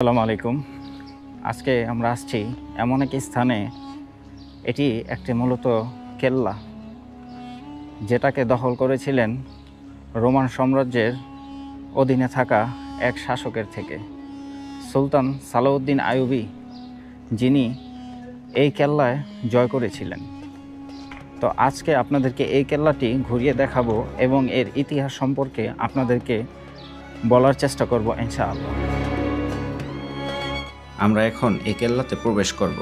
আসসালামু আলাইকুম। আজকে আমরা আসছি এমন এক স্থানে, এটি একটি মূলত কেল্লা, যেটাকে দখল করেছিলেন রোমান সাম্রাজ্যের অধীনে থাকা এক শাসকের থেকে, সুলতান সালাউদ্দিন আইয়ুবী, যিনি এই কেল্লায় জয় করেছিলেন। তো আজকে আপনাদেরকে এই কেল্লাটি ঘুরিয়ে দেখাবো এবং এর ইতিহাস সম্পর্কে আপনাদেরকে বলার চেষ্টা করব ইনশাআল্লাহ। আমরা এখন এই কেল্লাতে প্রবেশ করব।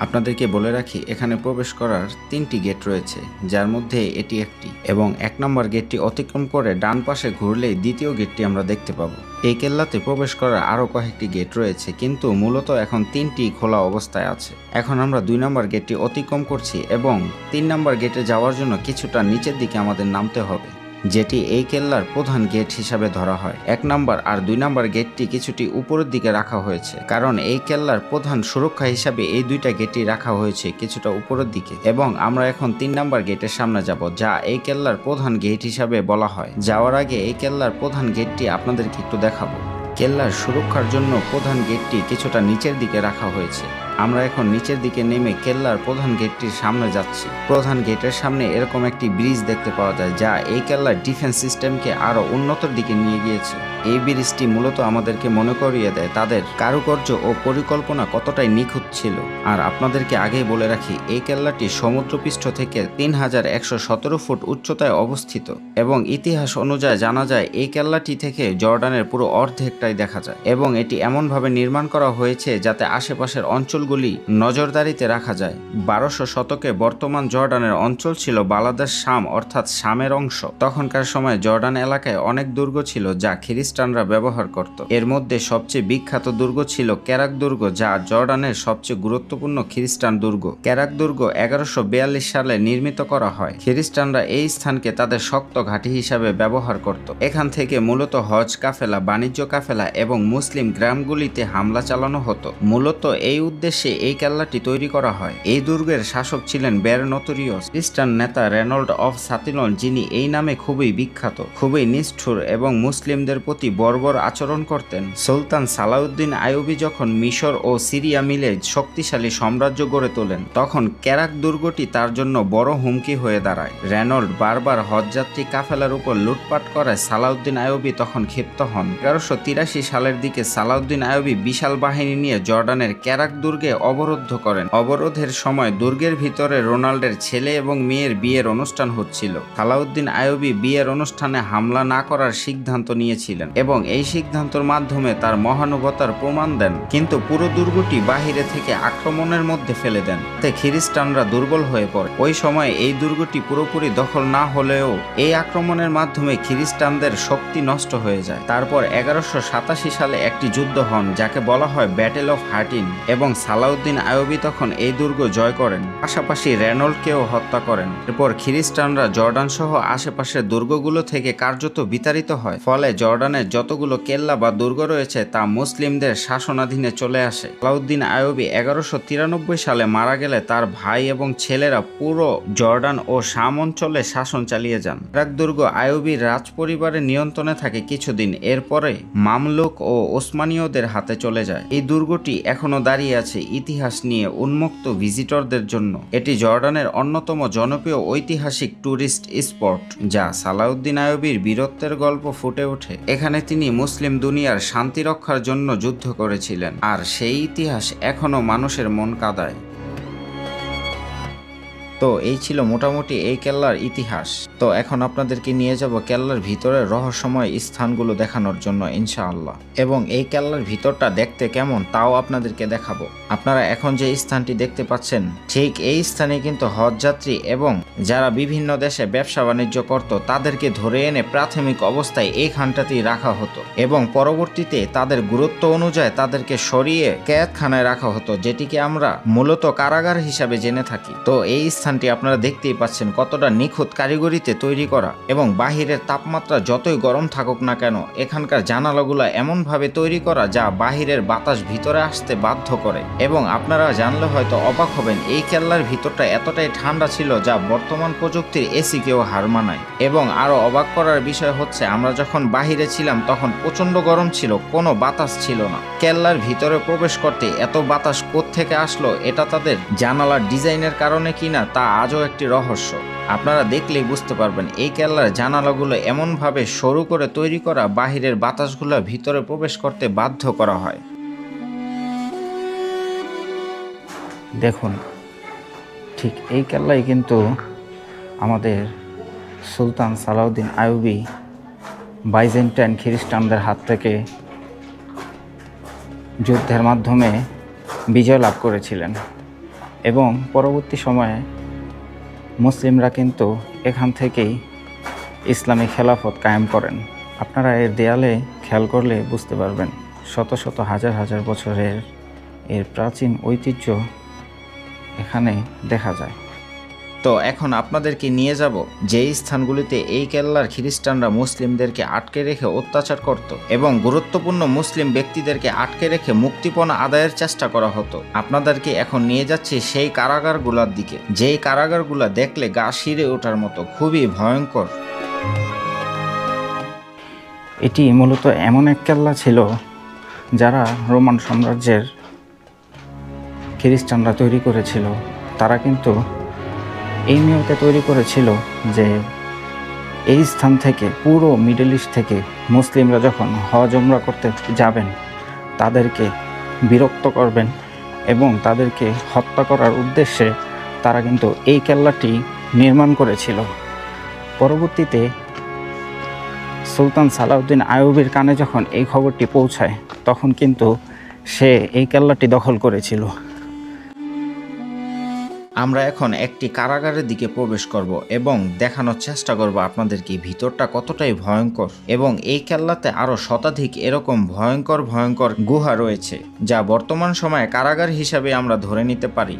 আপনাদেরকে বলে রাখি, এখানে প্রবেশ করার 3টি গেট রয়েছে, যার মধ্যে এটি একটি, এবং 1 নম্বর গেটটি অতিক্রম করে ডান পাশে ঘুরলেই দ্বিতীয় গেটটি আমরা দেখতে পাবো। এই কেল্লাতে প্রবেশ করার আরও কয়েকটি গেট রয়েছে, কিন্তু মূলত এখন 3টি খোলা অবস্থায় আছে। এখন আমরা 2 নম্বর গেটটি অতিক্রম করছি এবং 3 নম্বর গেটে যাওয়ার জন্য কিছুটা নিচের দিকে আমাদের নামতে হবে, যেটি এই কেল্লার প্রধান গেট হিসাবে ধরা হয়। 1 নম্বর আর 2 নম্বর গেটটি কিছুটি উপরের দিকে রাখা হয়েছে, কারণ এই কেল্লার প্রধান সুরক্ষা হিসাবে এই 2টা গেটই রাখা হয়েছে কিছুটা উপরের দিকে। এবং আমরা এখন 3 নম্বর গেটের সামনে যাব, যা এই কেল্লার প্রধান গেট হিসাবে বলা হয়। যাওয়ার আগে এই কেল্লার প্রধান গেটটি আপনাদেরকে একটু দেখাবো। কেল্লার সুরক্ষার জন্য প্রধান গেটটি কিছুটা নিচের দিকে রাখা হয়েছে। আমরা এখন নিচের দিকে নেমে কেল্লার প্রধান গেটটির সামনে যাচ্ছি। প্রধান গেটের সামনে এরকম একটি ব্রিজ দেখতে পাওয়া যায়, যা এই কেল্লার ডিফেন্স সিস্টেমকে আরো উন্নতর দিকে নিয়ে গিয়েছে। এই ব্রিজটি মূলত আমাদেরকে মনে করিয়ে দেয় তাদের কারুকার্য ও পরিকল্পনা কতটাই নিখুঁত ছিল। আর আপনাদেরকে আগেই বলে রাখি, এই কেল্লাটি সমুদ্রপৃষ্ঠ থেকে 3117 ফুট উচ্চতায় অবস্থিত, এবং ইতিহাস অনুযায়ী জানা যায় এই কেল্লাটি থেকে জর্ডানের পুরো অর্ধেকটাই দেখা যায়, এবং এটি এমনভাবে নির্মাণ করা হয়েছে যাতে আশেপাশের অঞ্চলগুলি নজরদারিতে রাখা যায়। 1200 শতকে বর্তমান জর্ডানের অঞ্চল ছিল বালাদাস শাম, অর্থাৎ শামের অংশ। তখনকার সময় জর্ডান এলাকায় অনেক দুর্গ ছিল যা খ্রিস্টানরা ব্যবহার করত। এর মধ্যে সবচেয়ে বিখ্যাত দুর্গ ছিল কেরাক দুর্গ, যা জর্ডানের সবচেয়ে গুরুত্বপূর্ণ খ্রিস্টান দুর্গ। কেরাক দুর্গ 1142 সালে নির্মিত করা হয়। খ্রিস্টানরা এই স্থানকে তাদের শক্ত ঘাঁটি হিসাবে ব্যবহার করত। এখান থেকে মূলত হজ কাফেলা, বাণিজ্য কাফেলা এবং মুসলিম গ্রামগুলিতে হামলা চালানো হতো। মূলত এই উদ্দেশ্যে এই কেল্লাটি তৈরি করা হয়। এই দুর্গের শাসক ছিলেন বেরনতরিয়স, খ্রিস্টান নেতা রেনল্ড অফ সাতিলন, যিনি এই নামে খুবই বিখ্যাত, খুবই নিষ্ঠুর এবং মুসলিমদের প্রতি বর্বর আচরণ করতেন। সুলতান সালাউদ্দিন আইয়ুবী যখন মিশর ও সিরিয়া মিলে শক্তিশালী সাম্রাজ্য গড়ে তোলেন, তখন কেরাক দুর্গটি তার জন্য বড় হুমকি হয়ে দাঁড়ায়। রেনল্ড বারবার হজযাত্রী কাফেলার উপর লুটপাট করায় সালাউদ্দিন আইয়ুবী তখন ক্ষিপ্ত হন। 1183 সালের দিকে সালাউদ্দিন আইয়ুবী বিশাল বাহিনী নিয়ে জর্ডানের কেরাক দুর্গে অবরুদ্ধ করেন। অবরোধের সময় দুর্গের ভিতরে রোনাল্ডের ছেলে এবং মেয়ের বিয়ের অনুষ্ঠান হচ্ছিল। সালাউদ্দিন আইয়ুবী বিয়ের অনুষ্ঠানে হামলা না করার সিদ্ধান্ত নিয়েছিলেন এবং এই সিদ্ধান্তের মাধ্যমে তার মহানুভবতার প্রমাণ দেন, কিন্তু পুরো দুর্গটি বাহিরে থেকে আক্রমণের মধ্যে ফেলে দেন। তাতে খ্রিস্টানরা দুর্বল হয়ে পড়ে। ওই সময় এই দুর্গটি পুরোপুরি দখল না হলেও এই আক্রমণের মাধ্যমে খ্রিস্টানদের শক্তি নষ্ট হয়ে যায়। তারপর 1187 সালে একটি যুদ্ধ হন, যাকে বলা হয় ব্যাটেল অফ হার্টিন, এবং সালাউদ্দিন আইয়ুবী তখন এই দুর্গ জয় করেন, পাশাপাশি রেনল্ডকেও হত্যা করেন। এরপর খ্রিস্টানরা জর্ডান সহ আশেপাশের দুর্গগুলো থেকে কার্যত বিতাড়িত হয়। ফলে জর্ডানের যতগুলো কেল্লা বা দুর্গ রয়েছে তা মুসলিমদের শাসনাধীনে চলে আসে। সালাউদ্দিন আইয়ুবী 1193 সালে মারা গেলে তার ভাই এবং ছেলেরা পুরো জর্ডান ও শাম অঞ্চলে শাসন চালিয়ে যান। কেরাক দুর্গ আইয়ুবীর রাজ পরিবারের নিয়ন্ত্রণে থাকে কিছুদিন, এরপরে মামলুক ও ওসমানীয়দের হাতে চলে যায়। এই দুর্গটি এখনো দাঁড়িয়ে আছে ইতিহাস নিয়ে উন্মুক্ত ভিজিটরদের জন্য। এটি জর্ডানের অন্যতম জনপ্রিয় ঐতিহাসিক ট্যুরিস্ট স্পট, যা সালাউদ্দিন আইয়ুবীর বীরত্বের গল্প ফুটে ওঠে। এখানে তিনি মুসলিম দুনিয়ার শান্তি রক্ষার জন্য যুদ্ধ করেছিলেন, আর সেই ইতিহাস এখনো মানুষের মন কাঁদায়। তো এই ছিল মোটামুটি এই কেল্লার ইতিহাস। তো এখন আপনাদেরকে নিয়ে যাব কেল্লার ভিতরের রহস্যময় স্থানগুলো দেখানোর জন্য ইনশাআল্লাহ, এবং এই কেল্লার ভিতরটা দেখতে কেমন তাও আপনাদেরকে দেখাবো। আপনারা এখন যে স্থানটি দেখতে পাচ্ছেন, ঠিক এই স্থানে কিন্তু হজযাত্রী এবং যারা বিভিন্ন দেশে ব্যবসা বাণিজ্য করত তাদেরকে ধরে এনে প্রাথমিক অবস্থায় এইখানটাতেই রাখা হতো, এবং পরবর্তীতে তাদের গুরুত্ব অনুযায়ী তাদেরকে সরিয়ে ক্যাদখানায় রাখা হতো, যেটিকে আমরা মূলত কারাগার হিসাবে জেনে থাকি। তো এই স্থানটি আপনারা দেখতেই পাচ্ছেন কতটা নিখুঁত কারিগরিতে তৈরি করা, এবং বাহিরের তাপমাত্রা যতই গরম থাকুক না কেন এখানকার জানালাগুলো এমনভাবে তৈরি করা যা বাহিরের বাতাস ভিতরে আসতে বাধ্য করে। এবং আপনারা জানলে হয়তো অবাক হবেন, এই কেল্লার ভিতরটা এতটাই ঠান্ডা ছিল যা বর্তমান প্রযুক্তির এসিকেও হার মানায়। এবং আরো অবাক করার বিষয় হচ্ছে, আমরা যখন বাহিরে ছিলাম তখন প্রচন্ড গরম ছিল, কোনো বাতাস ছিল না। কেল্লার ভিতরে প্রবেশ করতে এত বাতাস কোত্থেকে আসলো, এটা তাদের জানালার ডিজাইনের কারণে কিনা তা আজও একটি রহস্য। আপনারা দেখলেই বুঝতে পারবেন এই কেল্লার জানালাগুলো এমনভাবে সরু করে তৈরি করা বাহিরের বাতাসগুলো ভিতরে প্রবেশ করতে বাধ্য করা হয়। দেখুন, ঠিক এই কেল্লাই কিন্তু আমাদের সুলতান সালাউদ্দিন আইয়ুবী বাইজেন্টাইন খ্রিস্টানদের হাত থেকে যুদ্ধের মাধ্যমে বিজয় লাভ করেছিলেন, এবং পরবর্তী সময়ে মুসলিমরা কিন্তু এখান থেকেই ইসলামী খেলাফত কায়েম করেন। আপনারা এর দেয়ালে খেয়াল করলে বুঝতে পারবেন শত শত হাজার হাজার বছরের এর প্রাচীন ঐতিহ্য এখানে দেখা যায়। তো এখন আপনাদেরকে নিয়ে যাব যেই স্থানগুলিতে এই কেল্লার খ্রিস্টানরা মুসলিমদেরকে আটকে রেখে অত্যাচার করত এবং গুরুত্বপূর্ণ মুসলিম ব্যক্তিদেরকে আটকে রেখে মুক্তিপণ আদায়ের চেষ্টা করা হতো। আপনাদেরকে এখন নিয়ে যাচ্ছি সেই কারাগারগুলোর দিকে, যেই কারাগারগুলো দেখলে গা শিরে ওঠার মতো, খুবই ভয়ঙ্কর। এটি মূলত এমন এক কেল্লা ছিল যারা রোমান সাম্রাজ্যের খ্রিস্টানরা তৈরি করেছিল। তারা কিন্তু এই নিয়মকে তৈরি করেছিল যে এই স্থান থেকে পুরো মিডল ইস্ট থেকে মুসলিমরা যখন হজ উমরা করতে যাবেন তাদেরকে বিরক্ত করবেন এবং তাদেরকে হত্যা করার উদ্দেশ্যে তারা কিন্তু এই কেল্লাটি নির্মাণ করেছিল। পরবর্তীতে সুলতান সালাউদ্দিন আইয়ুবীর কানে যখন এই খবরটি পৌঁছায় তখন কিন্তু সে এই কেল্লাটি দখল করেছিল। আমরা এখন একটি কারাগারের দিকে প্রবেশ করব এবং দেখানোর চেষ্টা করব আপনাদেরকে ভিতরটা কতটাই ভয়ঙ্কর, এবং এই কেল্লাতে আরো শতাধিক এরকম ভয়ঙ্কর ভয়ঙ্কর গুহা রয়েছে যা বর্তমান সময়ে কারাগার হিসাবে আমরা ধরে নিতে পারি।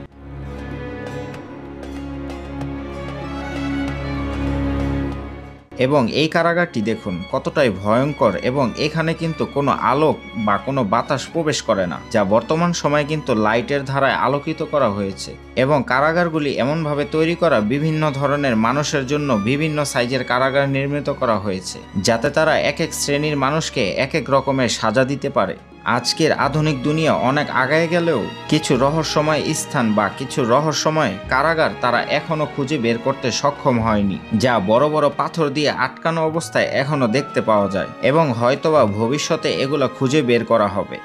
এবং এই কারাগারটি দেখুন কতটাই ভয়ঙ্কর, এবং এখানে কিন্তু কোনো আলোক বা কোনো বাতাস প্রবেশ করে না, যা বর্তমান সময়ে কিন্তু লাইটের ধারায় আলোকিত করা হয়েছে। এবং কারাগারগুলি এমনভাবে তৈরি করা, বিভিন্ন ধরনের মানুষের জন্য বিভিন্ন সাইজের কারাগার নির্মিত করা হয়েছে যাতে তারা এক এক শ্রেণীর মানুষকে এক এক রকমের সাজা দিতে পারে। আজকের আধুনিক দুনিয়া অনেক আগায় গেলেও কিছু রহস্যময় স্থান বা কিছু রহস্যময় কারাগার তারা এখনো খুঁজে বের করতে সক্ষম হয়নি, যা বড় বড় পাথর দিয়ে আটকানো অবস্থায় এখনো দেখতে পাওয়া যায়, এবং হয়তোবা ভবিষ্যতে এগুলো খুঁজে বের করা হবে।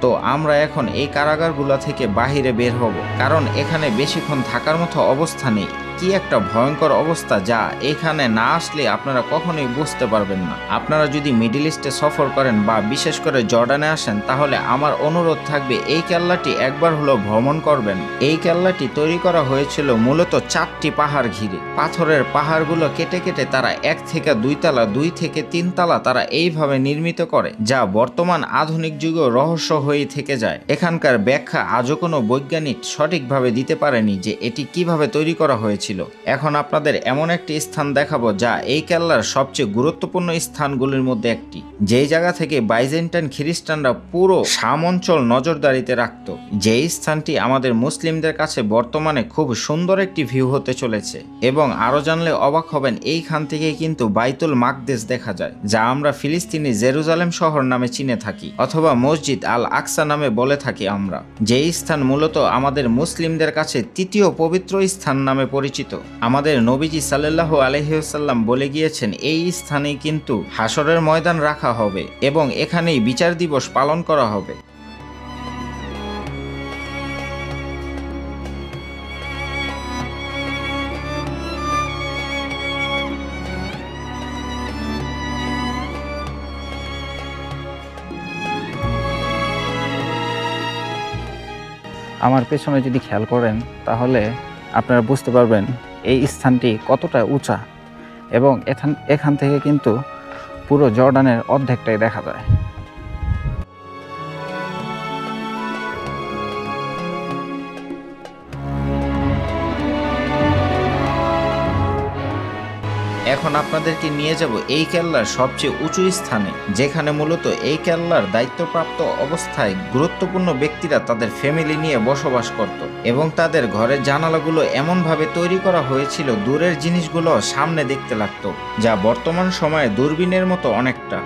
তো আমরা এখন এই কারাগারগুলো থেকে বাহিরে বের হব, কারণ এখানে বেশিক্ষণ থাকার মতো অবস্থা নেই। কি একটা ভয়ঙ্কর অবস্থা যা এখানে না আসলে আপনারা কখনোই বুঝতে পারবেন না। আপনারা যদি মিডল ইস্টে সফর করেন বা বিশেষ করে জর্ডানে আসেন তাহলে আমার অনুরোধ থাকবে এই কেল্লাটি একবার হলো ভ্রমণ করবেন। এই কেল্লাটি তৈরি করা হয়েছিল মূলত 4টি পাহাড় ঘিরে। পাথরের পাহাড়গুলো কেটে কেটে তারা 1 থেকে 2 তলা, 2 থেকে 3 তলা তারা এইভাবে নির্মিত করে, যা বর্তমান আধুনিক যুগেও রহস্য হয়ে থেকে যায়। এখানকার ব্যাখ্যা আজও কোনো বৈজ্ঞানিক সঠিকভাবে দিতে পারেনি যে এটি কিভাবে তৈরি করা হয়েছিল। এখন আপনাদের এমন একটি স্থান দেখাবো যা এই কেল্লার সবচেয়ে গুরুত্বপূর্ণ স্থানগুলির মধ্যে একটি, যেই জায়গা থেকে বাইজেন্টাইন খ্রিস্টানরা পুরো শাম অঞ্চল নজরদারিতে রাখত। যেই স্থানটি আমাদের মুসলিমদের কাছে বর্তমানে খুব সুন্দর একটি ভিউ হতে চলেছে, এবং আরো জানলে অবাক হবেন এইখান থেকে কিন্তু বাইতুল মাকদেস দেখা যায়, যা আমরা ফিলিস্তিনি জেরুজালেম শহর নামে চিনে থাকি, অথবা মসজিদ আল আকসা নামে বলে থাকি আমরা। যেই স্থান মূলত আমাদের মুসলিমদের কাছে তৃতীয় পবিত্র স্থান নামে পরিচিত। আমাদের নবীজি সাল্লাল্লাহু আলাইহি ওয়াসাল্লাম বলে গিয়েছেন এই স্থানেই কিন্তু হাসরের ময়দান রাখা হবে এবং এখানেই বিচার দিবস পালন করা হবে। আমার পেছনে যদি খেয়াল করেন তাহলে আপনারা বুঝতে পারবেন এই স্থানটি কতটা উঁচা, এবং এখান থেকে কিন্তু পুরো জর্ডানের অর্ধেকটাই দেখা যায়। এখন আপনাদেরকে নিয়ে যাব এই কেল্লার সবচেয়ে উঁচু স্থানে, যেখানে মূলত এই কেল্লার দায়িত্বপ্রাপ্ত অবস্থায় গুরুত্বপূর্ণ ব্যক্তিরা তাদের ফ্যামিলি নিয়ে বসবাস করত এবং তাদের ঘরের জানালাগুলো এমনভাবে তৈরি করা হয়েছিল দূরের জিনিসগুলো সামনে দেখতে লাগতো, যা বর্তমান সময়ে দূরবীনের মতো অনেকটা।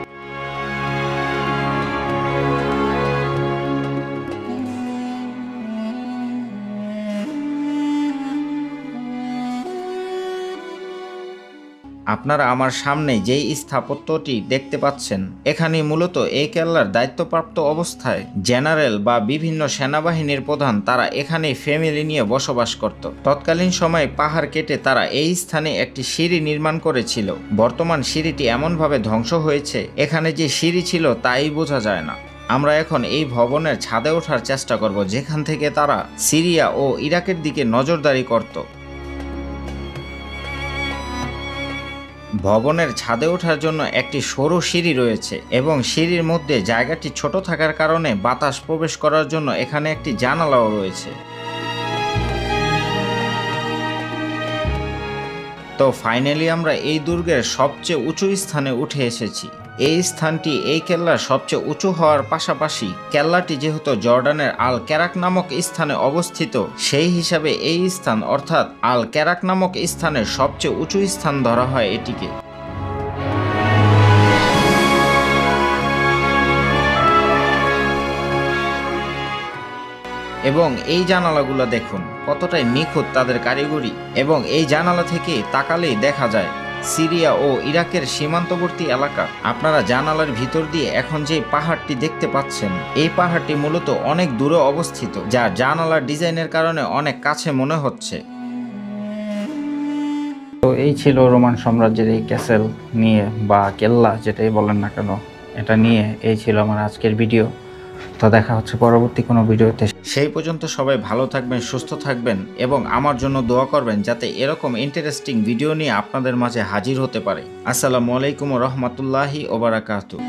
আপনারা আমার সামনে যেই স্থাপত্যটি দেখতে পাচ্ছেন, এখানে মূলত এই কেল্লার দায়িত্বপ্রাপ্ত অবস্থায় জেনারেল বা বিভিন্ন সেনাবাহিনীর প্রধান তারা এখানে ফ্যামিলি নিয়ে বসবাস করত। তৎকালীন সময়ে পাহাড় কেটে তারা এই স্থানে একটি সিঁড়ি নির্মাণ করেছিল। বর্তমান সিঁড়িটি এমনভাবে ধ্বংস হয়েছে, এখানে যে সিঁড়ি ছিল তাই বোঝা যায় না। আমরা এখন এই ভবনের ছাদে ওঠার চেষ্টা করব, যেখান থেকে তারা সিরিয়া ও ইরাকের দিকে নজরদারি করত। ভবনের ছাদে ওঠার জন্য একটি সরু সিঁড়ি রয়েছে এবং সিঁড়ির মধ্যে জায়গাটি ছোট থাকার কারণে বাতাস প্রবেশ করার জন্য এখানে একটি জানালাও রয়েছে। তো ফাইনালি আমরা এই দুর্গের সবচেয়ে উঁচু স্থানে উঠে এসেছি। এই স্থানটি এই কেল্লার সবচেয়ে উঁচু হওয়ার পাশাপাশি কেল্লাটি যেহেতু জর্ডানের আল কেরাক নামক স্থানে অবস্থিত, সেই হিসাবে এই স্থান অর্থাৎ আল কেরাক নামক স্থানের সবচেয়ে উঁচু স্থান ধরা হয় এটিকে। এবং এই জানালাগুলো দেখুন কতটাই নিখুঁত তাদের কারিগরি, এবং এই জানালা থেকে তাকালেই দেখা যায় সিরিয়া ও ইরাকের সীমান্তবর্তী এলাকা। আপনারা জানালার ভিতর দিয়ে এখন যে পাহাড়টি দেখতে পাচ্ছেন, এই পাহাড়টি মূলত অনেক দূরে অবস্থিত, যা জানালার ডিজাইনের কারণে অনেক কাছে মনে হচ্ছে। তো এই ছিল রোমান সাম্রাজ্যের এই ক্যাসেল নিয়ে বা কেল্লা যেটাই বলেন না কেন, এটা নিয়ে এই ছিল আমার আজকের ভিডিও। তো দেখা হচ্ছে পরবর্তী কোনো ভিডিওতে। সেই পর্যন্ত সবাই ভালো থাকবেন, সুস্থ থাকবেন এবং আমার জন্য দোয়া করবেন যাতে এরকম ইন্টারেস্টিং ভিডিও নিয়ে আপনাদের মাঝে হাজির হতে পারে। আসসালামু আলাইকুম ওয়া রাহমাতুল্লাহি ওয়া বারাকাতুহু।